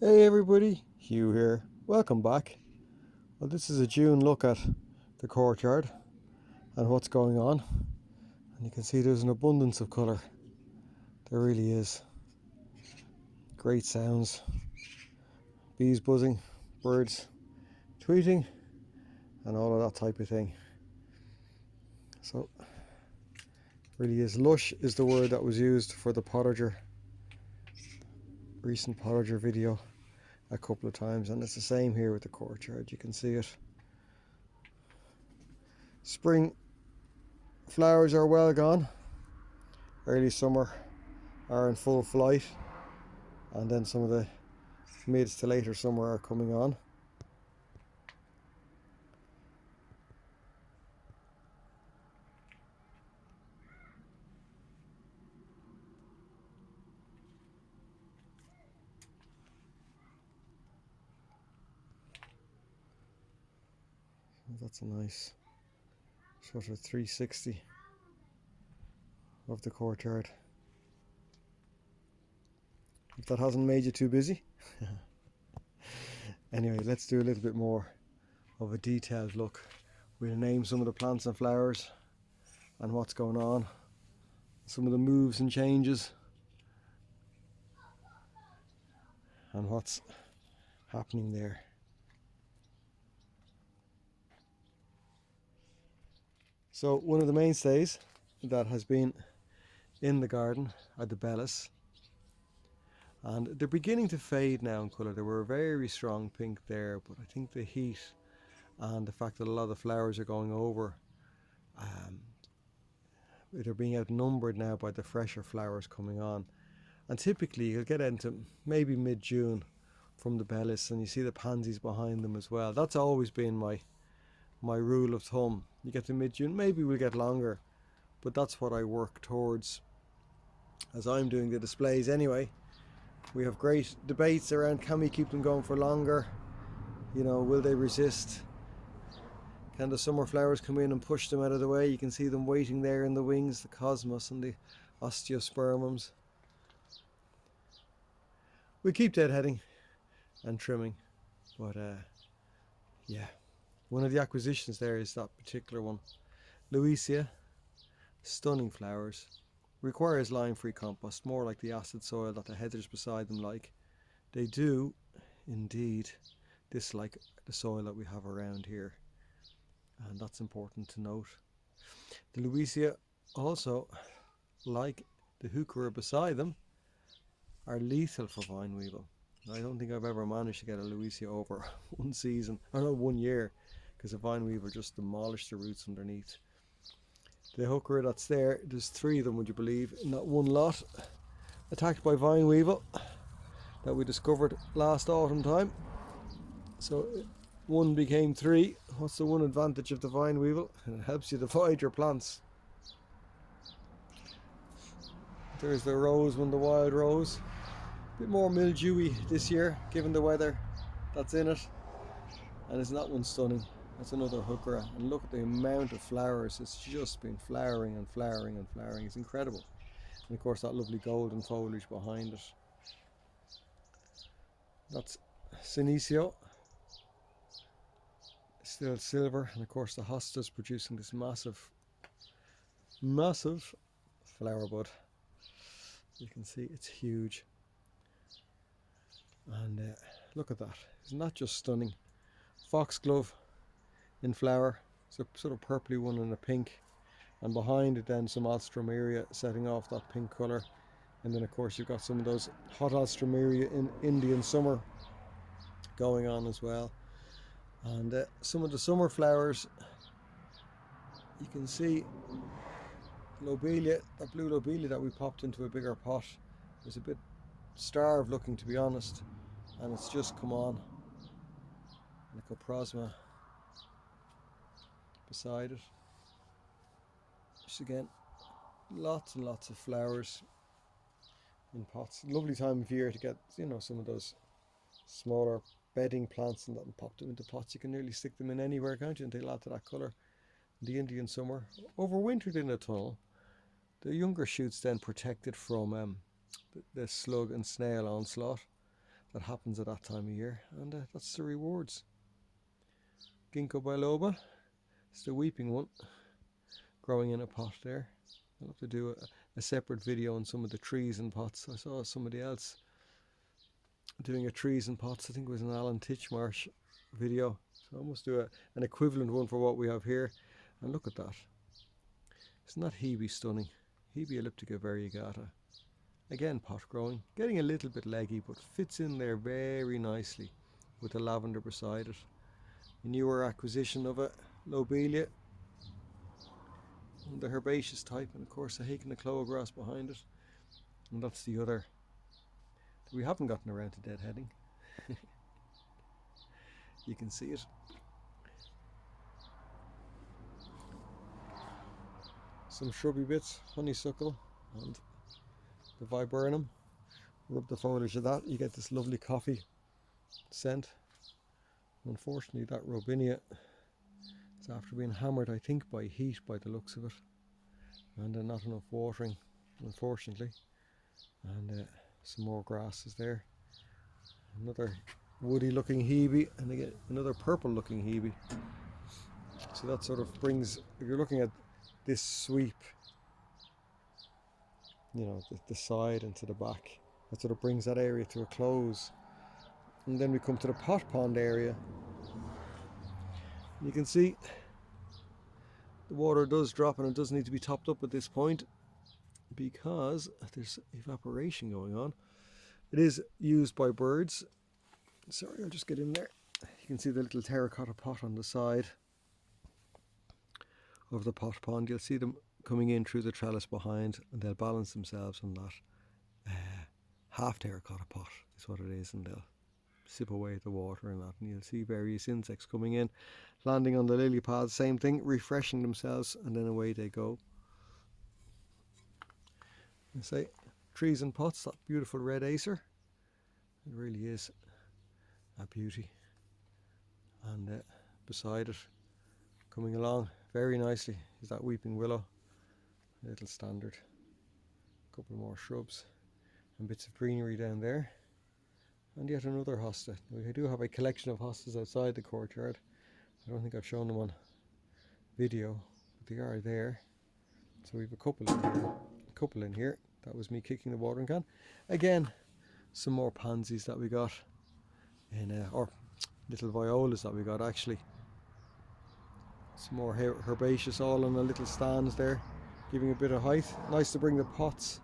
Hey everybody, Hugh here. Welcome back. Well, this is a June look at the courtyard and what's going on. And you can see there's an abundance of colour. There really is. Great sounds. Bees buzzing, birds tweeting, and all of that type of thing. So, really is. Lush is the word that was used for the recent potager video a couple of times. And it's the same here with the courtyard. You can see it. Spring flowers are well gone. Early summer are in full flight, and then some of the mids to later summer are coming on. That's a nice sort of 360 of the courtyard. If that hasn't made you too busy. Anyway, let's do a little bit more of a detailed look. We'll name some of the plants and flowers and what's going on, some of the moves and changes, and what's happening there. So one of the mainstays that has been in the garden are the bellis, and they're beginning to fade now in colour. They were a very strong pink there, but I think the heat and the fact that a lot of the flowers are going over, they're being outnumbered now by the fresher flowers coming on. And typically you'll get into maybe mid-June from the bellis, and you see the pansies behind them as well. That's always been my rule of thumb. You get to mid-June, maybe we'll get longer, but that's what I work towards as I'm doing the displays anyway. We have great debates around, can we keep them going for longer? You know, will they resist? Can the summer flowers come in and push them out of the way? You can see them waiting there in the wings, the cosmos and the osteospermums. We keep deadheading and trimming, but yeah. One of the acquisitions there is that particular one. Louisia, stunning flowers. Requires lime-free compost, more like the acid soil that the heathers beside them like. They do indeed dislike the soil that we have around here, and that's important to note. The Louisia also, like the heuchera beside them, are lethal for vine weevil. I don't think I've ever managed to get a Louisia over one season, or no, 1 year, because the vine weevil just demolished the roots underneath. The heuchera that's there, there's 3 of them, would you believe, in that one lot, attacked by vine weevil that we discovered last autumn time. So 1 became 3. What's the one advantage of the vine weevil? It helps you divide your plants. There's the rose one, the wild rose. A bit more mildewy this year, given the weather that's in it. And isn't that one stunning? That's another heuchera. And look at the amount of flowers. It's just been flowering and flowering and flowering. It's incredible. And of course that lovely golden foliage behind it. That's Senecio. Still silver. And of course the hosta's producing this massive flower bud. You can see it's huge. And look at that. Isn't that just stunning? Foxglove in flower. It's a sort of purpley one and a pink. And behind it then some alstroemeria setting off that pink colour. And then of course you've got some of those hot alstroemeria in Indian summer going on as well. And some of the summer flowers, you can see lobelia, that blue lobelia that we popped into a bigger pot, is a bit starved looking, to be honest, and it's just come on. And the coprosma beside it. Just again, lots and lots of flowers in pots. Lovely time of year to get, you know, some of those smaller bedding plants and that, and pop them into pots. You can nearly stick them in anywhere, can't you, and they'll add to that colour. The Indian summer, overwintered in a tunnel. The younger shoots then protected from the slug and snail onslaught. that happens at that time of year, and that's the rewards. Ginkgo biloba, it's the weeping one, growing in a pot there. I'll have to do a separate video on some of the trees and pots. I saw somebody else doing a trees and pots, I think it was an Alan Titchmarsh video, so I must do an equivalent one for what we have here. And look at that, isn't that Hebe stunning? Hebe elliptica variegata, again pot growing, getting a little bit leggy but fits in there very nicely with the lavender beside it. A newer acquisition of a lobelia, the herbaceous type, and of course the Haken grass behind it, and that's the other we haven't gotten around to deadheading. You can see it. Some shrubby bits, honeysuckle and the viburnum. Rub the foliage of that, you get this lovely coffee scent. Unfortunately that robinia is after being hammered, I think, by heat by the looks of it, and not enough watering, unfortunately. And some more grasses there. Another woody looking hebe, and again another purple looking hebe. So that sort of brings, if you're looking at this sweep, you know, the side and to the back, that sort of brings that area to a close. And then we come to the pot pond area. You can see the water does drop, and it does need to be topped up at this point because there's evaporation going on. It is used by birds. Sorry, I'll just get in there. You can see the little terracotta pot on the side of the pot pond. You'll see them coming in through the trellis behind, and they'll balance themselves on that half terracotta pot is what it is, and they'll sip away the water and that, and you'll see various insects coming in, landing on the lily pads, same thing, refreshing themselves, and then away they go. I say, trees and pots, that beautiful red acer, it really is a beauty. And beside it, coming along very nicely, is that weeping willow, a little standard, a couple more shrubs and bits of greenery down there, and yet another hosta. We do have a collection of hostas outside the courtyard. I don't think I've shown them on video, but they are there. So we have a couple in here. That was me kicking the watering can. Again, some more pansies that we got in, or little violas that we got actually. Some more herbaceous, all on a little stands there, giving a bit of height. Nice to bring the pots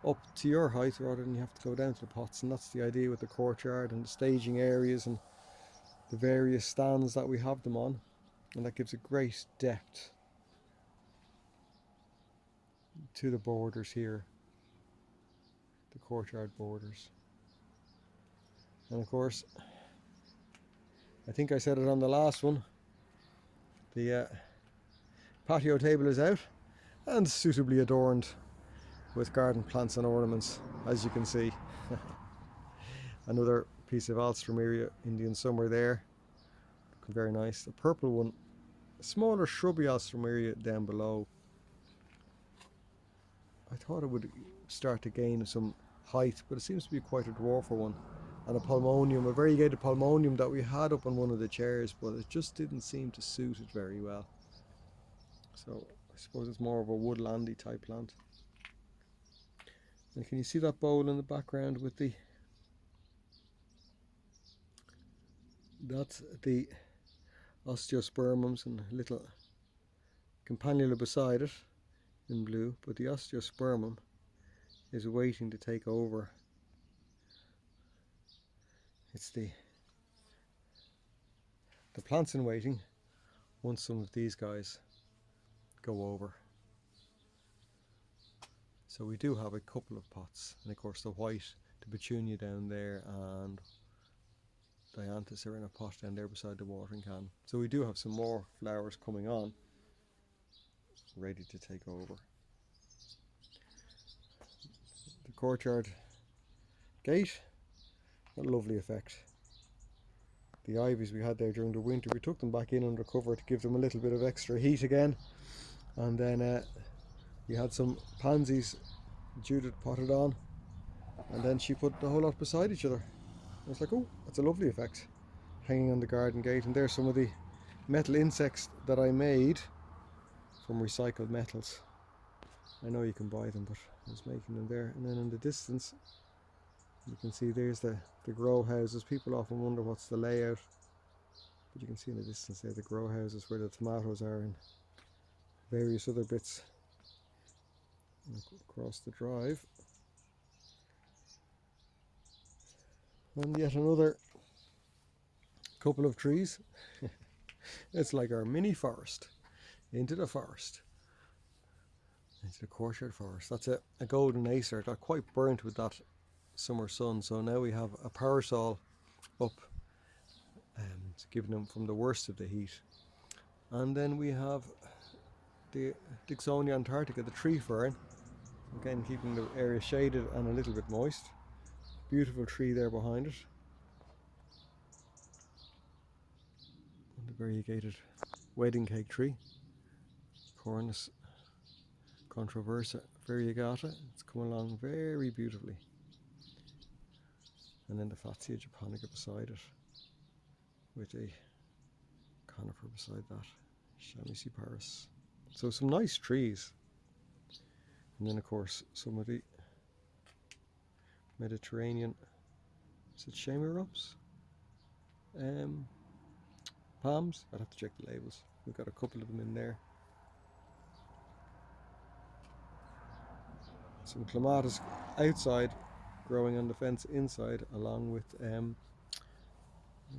up to your height rather than you have to go down to the pots, and that's the idea with the courtyard and the staging areas and the various stands that we have them on, and that gives a great depth to the borders here, the courtyard borders. And of course, I think I said it on the last one, the patio table is out and suitably adorned with garden plants and ornaments, as you can see. Another piece of Alstroemeria Indian summer there, looking very nice. The purple one, a smaller shrubby Alstroemeria down below. I thought it would start to gain some height, but it seems to be quite a dwarfer one. And a palmonium, a variegated palmonium that we had up on one of the chairs, but it just didn't seem to suit it very well. So I suppose it's more of a woodlandy type plant. And can you see that bowl in the background with the, that's the osteospermums and a little campanula beside it in blue, but the osteospermum is waiting to take over. It's the plants in waiting once some of these guys go over. So we do have a couple of pots, and of course the white, the petunia down there, and dianthus are in a pot down there beside the watering can. So we do have some more flowers coming on, ready to take over. The courtyard gate, what a lovely effect. The ivies we had there during the winter, we took them back in under cover to give them a little bit of extra heat again. And then we had some pansies Judith potted on, and then she put the whole lot beside each other. I was like, oh, that's a lovely effect, hanging on the garden gate. And there's some of the metal insects that I made from recycled metals. I know you can buy them, but I was making them there. And then in the distance, you can see there's the grow houses. People often wonder what's the layout, but you can see in the distance there the grow houses where the tomatoes are and various other bits. And across the drive, and yet another couple of trees. It's like our mini forest into the forest, into the Courtyard forest. That's a golden acer. It got quite burnt with that summer sun, so now we have a parasol up, it's giving them from the worst of the heat. And then we have the Dixonia antarctica, the tree fern, again keeping the area shaded and a little bit moist. Beautiful tree there behind it, and the variegated wedding cake tree, Cornus controversa variegata. It's come along very beautifully. And then the Fatsia japonica beside it, with a conifer beside that, Chamaecyparis. So some nice trees. And then of course some of the Mediterranean, is it shrubs? Palms. I'd have to check the labels. We've got a couple of them in there. Some clematis outside, growing on the fence inside, along with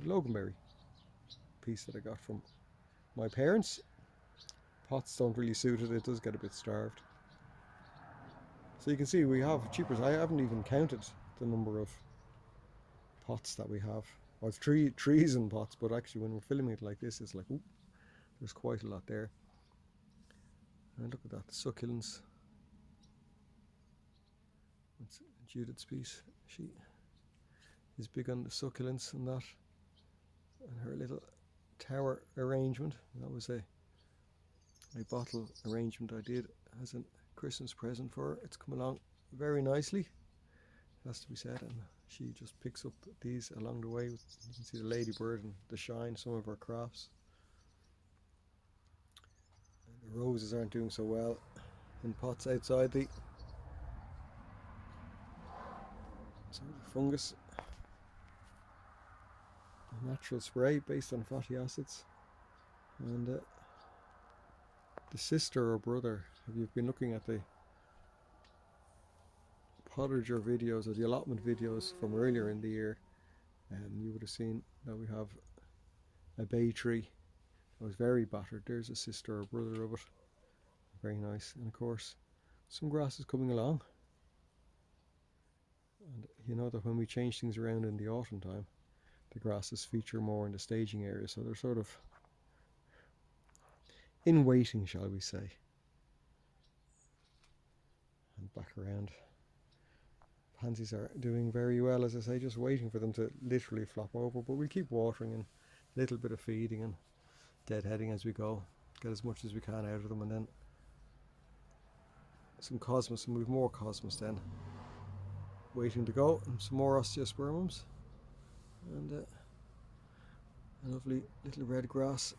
loganberry piece that I got from my parents. Pots don't really suit it, it does get a bit starved. So you can see we have cheapers. I haven't even counted the number of pots that we have. Well, it's trees and pots, but actually when we're filming it like this, it's like, ooh, there's quite a lot there. And look at that, the succulents. It's Judith's piece. She is big on the succulents and that. And her little tower arrangement. That was a bottle arrangement I did as a Christmas present for her. It's come along very nicely, has to be said, and she just picks up these along the way. You can see the ladybird and the shine, some of her crafts. And the roses aren't doing so well in pots outside the fungus. A natural spray based on fatty acids. And the sister or brother, if you've been looking at the potager videos or the allotment videos from earlier in the year, you would have seen that we have a bay tree that was very battered. There's a sister or brother of it. Very nice. And of course some grass is coming along, and you know that when we change things around in the autumn time, the grasses feature more in the staging area, so they're sort of in waiting, shall we say. And back around, pansies are doing very well, as I say, just waiting for them to literally flop over, but we'll keep watering and a little bit of feeding and deadheading as we go, get as much as we can out of them. And then some cosmos, and we've more cosmos then waiting to go, and some more osteospermums, and a lovely little red grass.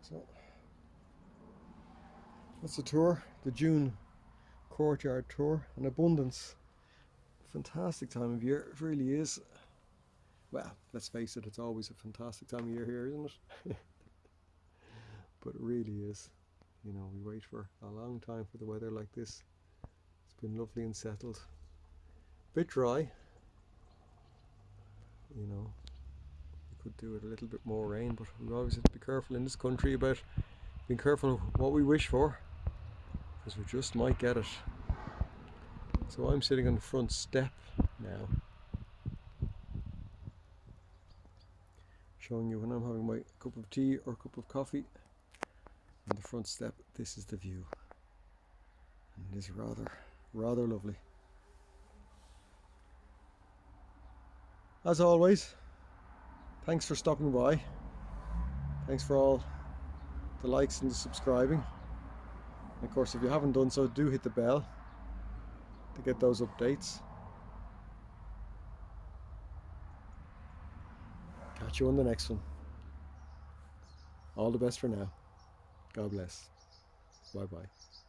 So that's the tour, the June Courtyard tour. An abundance, fantastic time of year, it really is. Well, let's face it, it's always a fantastic time of year here, isn't it? But it really is. You know, we wait for a long time for the weather like this. It's been lovely and settled. Bit dry, you know. We could do with a little bit more rain, but we always have to be careful in this country about being careful of what we wish for, because we just might get it. So I'm sitting on the front step now, showing you when I'm having my cup of tea or cup of coffee. On the front step, this is the view, and it is rather lovely. As always, thanks for stopping by. Thanks for all the likes and the subscribing. And of course, if you haven't done so, do hit the bell. to get those updates. Catch you on the next one. All the best for now. God bless. Bye bye.